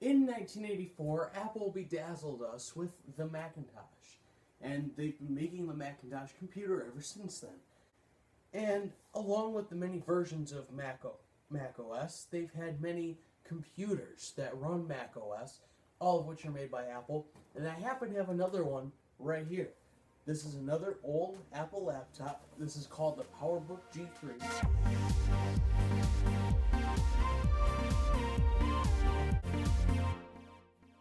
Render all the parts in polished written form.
In 1984, Apple bedazzled us with the Macintosh, and they've been making the Macintosh computer ever since then. And along with the many versions of Mac OS, they've had many computers that run Mac OS, all of which are made by Apple, and I happen to have another one right here. This is another old Apple laptop. This is called the Powerbook G3.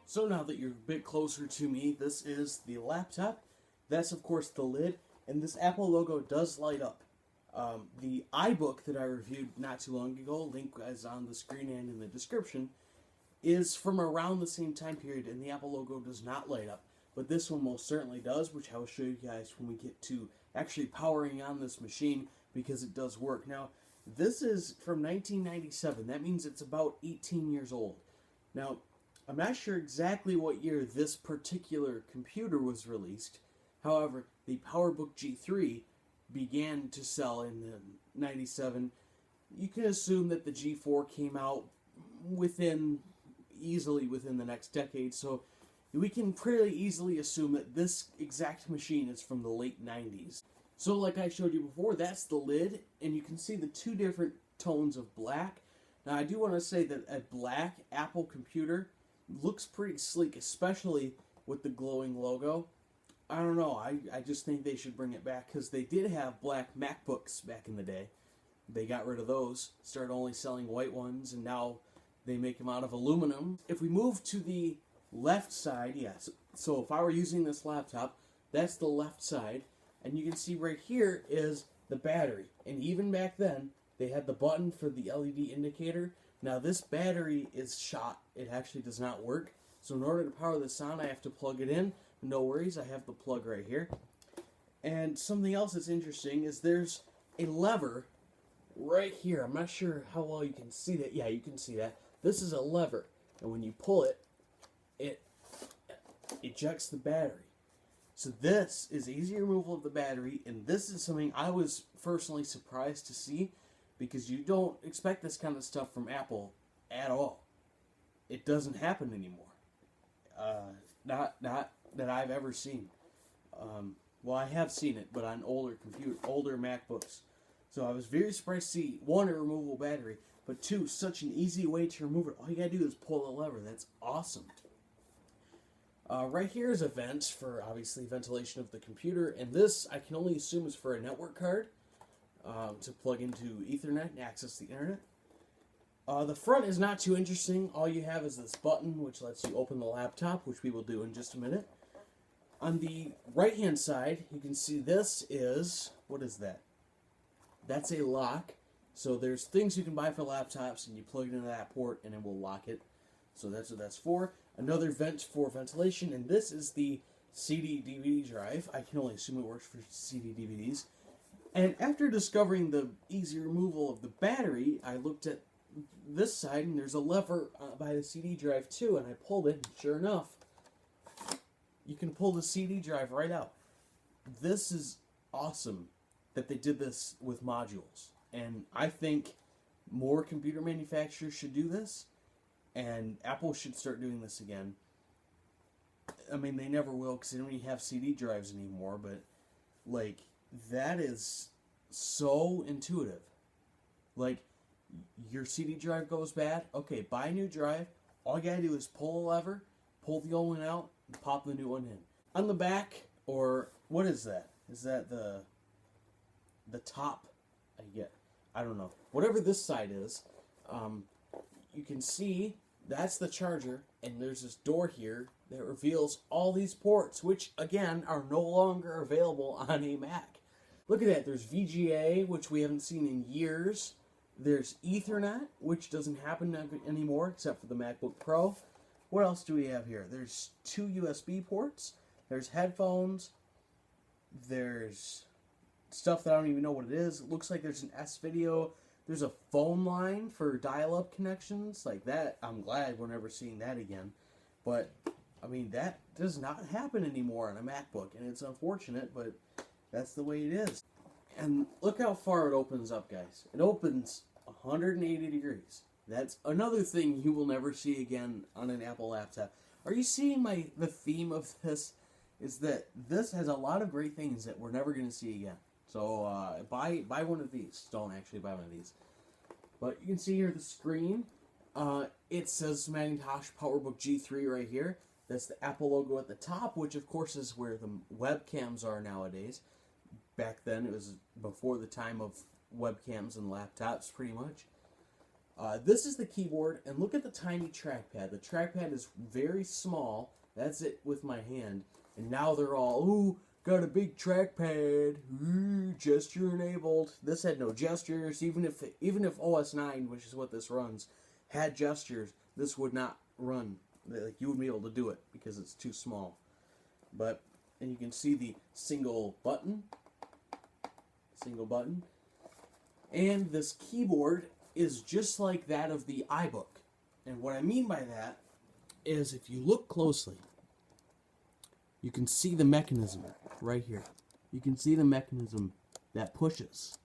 So now that you're a bit closer to me, this is the laptop. That's of course the lid, and this Apple logo does light up. The iBook that I reviewed not too long ago, link is on the screen and in the description, is from around the same time period, and the Apple logo does not light up. But this one most certainly does, which I will show you guys when we get to actually powering on this machine, because it does work. Now, this is from 1997. That means it's about 18 years old. Now, I'm not sure exactly what year this particular computer was released. However, the Powerbook G3 began to sell in 97. You can assume that the G4 came out easily within the next decade, so we can pretty easily assume that this exact machine is from the late 90s. So like I showed you before, that's the lid, and you can see the two different tones of black. Now I do want to say that a black Apple computer looks pretty sleek, especially with the glowing logo. I don't know, I just think they should bring it back, because they did have black MacBooks back in the day. They got rid of those, started only selling white ones, and now they make them out of aluminum. If we move to the left side, yes. So if I were using this laptop, that's the left side, and you can see right here is the battery. And even back then, they had the button for the LED indicator. Now this battery is shot. It actually does not work. So in order to power this on, I have to plug it in. No worries, I have the plug right here. And something else that's interesting is there's a lever right here. I'm not sure how well you can see that. Yeah, you can see that. This is a lever, and when you pull it, it ejects the battery. So this is easy removal of the battery, and this is something I was personally surprised to see, because you don't expect this kind of stuff from Apple at all. It doesn't happen anymore. Not that I've ever seen. Well, I have seen it, but on older MacBooks. So I was very surprised to see, one, a removable battery, but two, such an easy way to remove it. All you gotta do is pull the lever. That's awesome. Right here is a vent for, obviously, ventilation of the computer, and this, I can only assume, is for a network card to plug into Ethernet and access the internet. The front is not too interesting. All you have is this button, which lets you open the laptop, which we will do in just a minute. On the right-hand side, you can see this is, what is that? That's a lock. So there's things you can buy for laptops, and you plug it into that port, and it will lock it. So that's what that's for. Another vent for ventilation, and this is the CD-DVD drive. I can only assume it works for CD-DVDs. And after discovering the easy removal of the battery, I looked at this side, and there's a lever by the CD drive too, and I pulled it, and sure enough, you can pull the CD drive right out. This is awesome that they did this with modules, and I think more computer manufacturers should do this, and Apple should start doing this again. I mean, they never will, because they don't even have CD drives anymore, but like, that is so intuitive. Like, your CD drive goes bad, okay, buy a new drive. All you gotta do is pull a lever, pull the old one out, and pop the new one in. On the back, or what is that? Is that the top? I don't know. Whatever this side is, you can see that's the charger, and there's this door here that reveals all these ports, which again are no longer available on a Mac. Look at that. There's VGA, which we haven't seen in years. There's Ethernet, which doesn't happen anymore except for the MacBook Pro. What else do we have here? There's 2 USB ports. There's headphones. There's stuff that I don't even know what it is. It looks like there's an S-Video. There's a phone line for dial-up connections. Like that, I'm glad we're never seeing that again. But, I mean, that does not happen anymore on a MacBook. And it's unfortunate, but that's the way it is. And look how far it opens up, guys. It opens 180 degrees. That's another thing you will never see again on an Apple laptop. Are you seeing the theme of this? Is that this has a lot of great things that we're never going to see again. So buy one of these. Don't actually buy one of these. But you can see here the screen. It says Macintosh Powerbook G3 right here. That's the Apple logo at the top, which of course is where the webcams are nowadays. Back then, it was before the time of webcams and laptops, pretty much. This is the keyboard, and look at the tiny trackpad. The trackpad is very small. That's it with my hand. And now they're all, ooh, got a big trackpad, ooh, gesture enabled. This had no gestures. Even if OS 9, which is what this runs, had gestures, this would not run. Like, you wouldn't be able to do it because it's too small. But, and you can see the single button. And this keyboard is just like that of the iBook. And what I mean by that is if you look closely, you can see the mechanism right here. You can see the mechanism that pushes.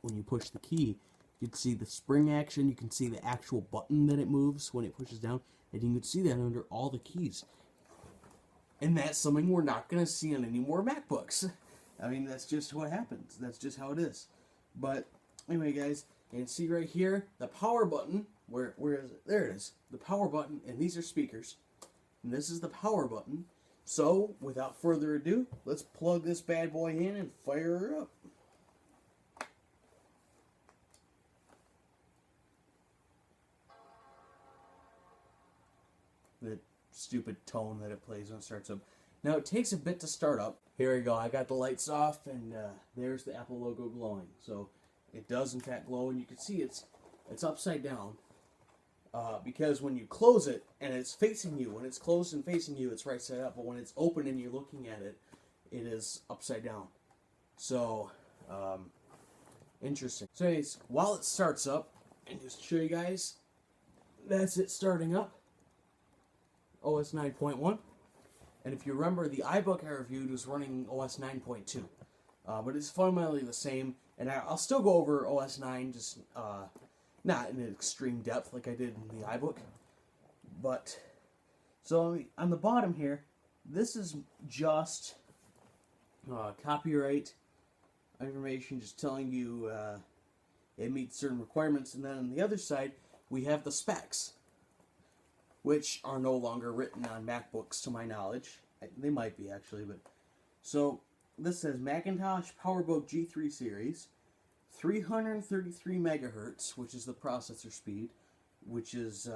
When you push the key, you can see the spring action. You can see the actual button that it moves when it pushes down. And you can see that under all the keys. And that's something we're not going to see on any more MacBooks. I mean, that's just what happens. That's just how it is. But anyway, guys, you can see right here the power button. Where is it? There it is. The power button, and these are speakers. And this is the power button. So, without further ado, let's plug this bad boy in and fire her up. The stupid tone that it plays when it starts up. Now, it takes a bit to start up. Here we go. I got the lights off, and there's the Apple logo glowing. So, it does, in fact, glow, and you can see it's upside down. Because when you close it, and it's facing you, when it's closed and facing you, it's right side up. But when it's open and you're looking at it, it is upside down. So, interesting. So anyways, while it starts up, and just show you guys, that's it starting up. OS 9.1. And if you remember, the iBook I reviewed was running OS 9.2. But it's fundamentally the same. And I'll still go over OS 9, just not in an extreme depth like I did in the iBook. But, so on the bottom here, this is just copyright information, just telling you it meets certain requirements. And then on the other side, we have the specs, which are no longer written on MacBooks to my knowledge. They might be, actually. But so, this says Macintosh Powerbook G3 series, 333 megahertz, which is the processor speed, which is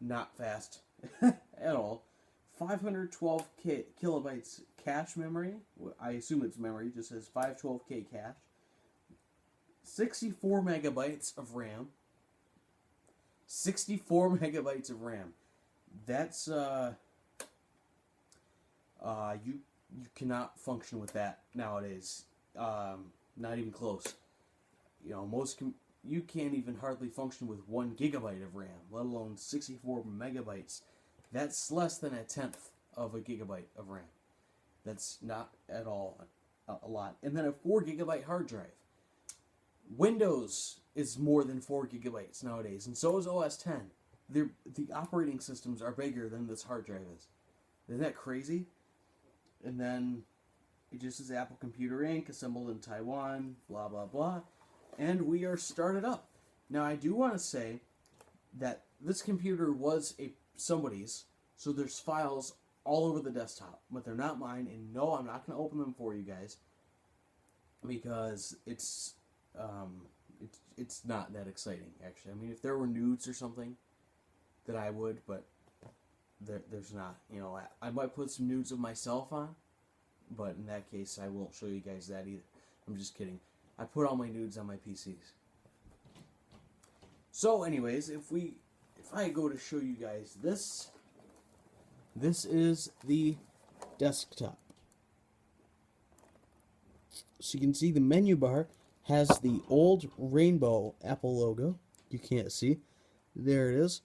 not fast at all. 512 kilobytes cache memory. I assume it's memory. It just says 512K cache. 64 megabytes of RAM. 64 megabytes of RAM. That's you cannot function with that nowadays. Not even close. You know, you can't even hardly function with 1 gigabyte of RAM, let alone 64 megabytes. That's less than a tenth of a gigabyte of RAM. That's not at all a lot. And then a 4 gigabyte hard drive. Windows is more than 4 gigabytes nowadays, and so is OS 10. The operating systems are bigger than this hard drive is. Isn't that crazy? And then it just says Apple Computer Inc., assembled in Taiwan, blah, blah, blah. And we are started up. Now, I do want to say that this computer was somebody's, so there's files all over the desktop, but they're not mine, and no, I'm not going to open them for you guys, because it's not that exciting, actually. I mean, if there were nudes or something, that I would, but there's not. You know, I might put some nudes of myself on, but in that case, I won't show you guys that either. I'm just kidding. I put all my nudes on my PCs. So, anyways, if I go to show you guys this is the desktop. So you can see the menu bar has the old rainbow Apple logo. You can't see. There it is.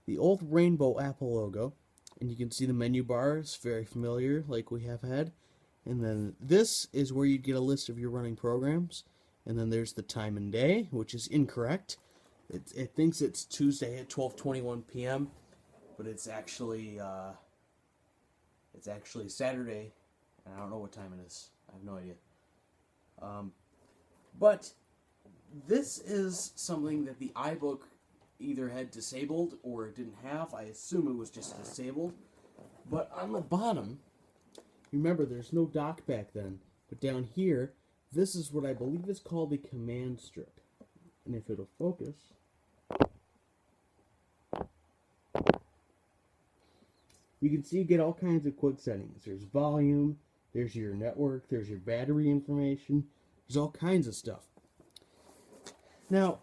The old rainbow Apple logo. And you can see the menu bar is very familiar, like we have had. And then this is where you get a list of your running programs. And then there's the time and day, which is incorrect. It thinks it's Tuesday at 12:21 p.m., but it's actually Saturday, and I don't know what time it is. I have no idea. But this is something that the iBook either had disabled or it didn't have. I assume it was just disabled. But on the bottom, remember there's no dock back then, but down here, this is what I believe is called the command strip. And if it'll focus, you can see you get all kinds of quick settings. There's volume, there's your network, there's your battery information, there's all kinds of stuff. Now,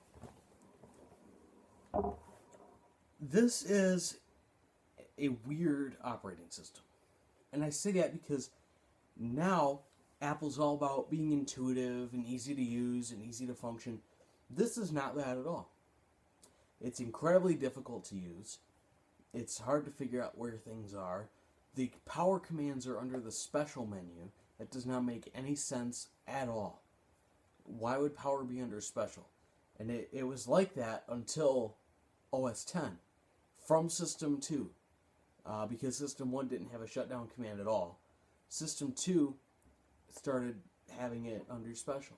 this is a weird operating system. And I say that because now Apple's all about being intuitive and easy to use and easy to function. This is not that at all. It's incredibly difficult to use. It's hard to figure out where things are. The power commands are under the special menu. That does not make any sense at all. Why would power be under special? And it was like that until OS 10 from System 2. Because System 1 didn't have a shutdown command at all. System 2 started having it under special.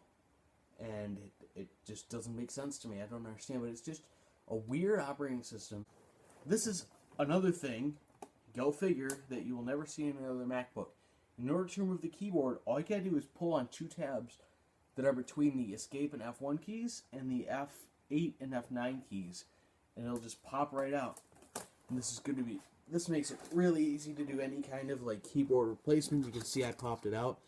And it just doesn't make sense to me. I don't understand, but it's just a weird operating system. This is another thing, go figure, that you will never see in another MacBook. In order to remove the keyboard, all you gotta do is pull on two tabs that are between the Escape and F1 keys and the F8 and F9 keys, and it'll just pop right out. And this makes it really easy to do any kind of like keyboard replacement. You can see I popped it out,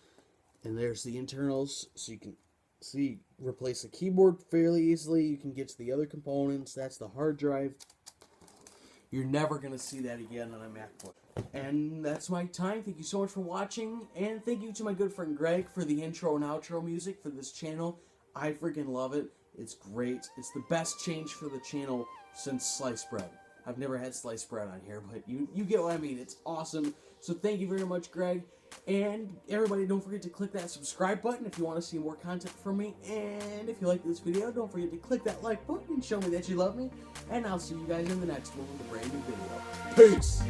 and there's the internals, so you can see replace the keyboard fairly easily. You can get to the other components. That's the hard drive. You're never going to see that again on a MacBook. And that's my time. Thank you so much for watching. And thank you to my good friend Greg for the intro and outro music for this channel. I freaking love it. It's great. It's the best change for the channel since sliced bread. I've never had sliced bread on here, but you get what I mean. It's awesome. So thank you very much, Greg. And everybody, don't forget to click that subscribe button if you want to see more content from me. And if you like this video, don't forget to click that like button and show me that you love me. And I'll see you guys in the next one with a brand new video. Peace!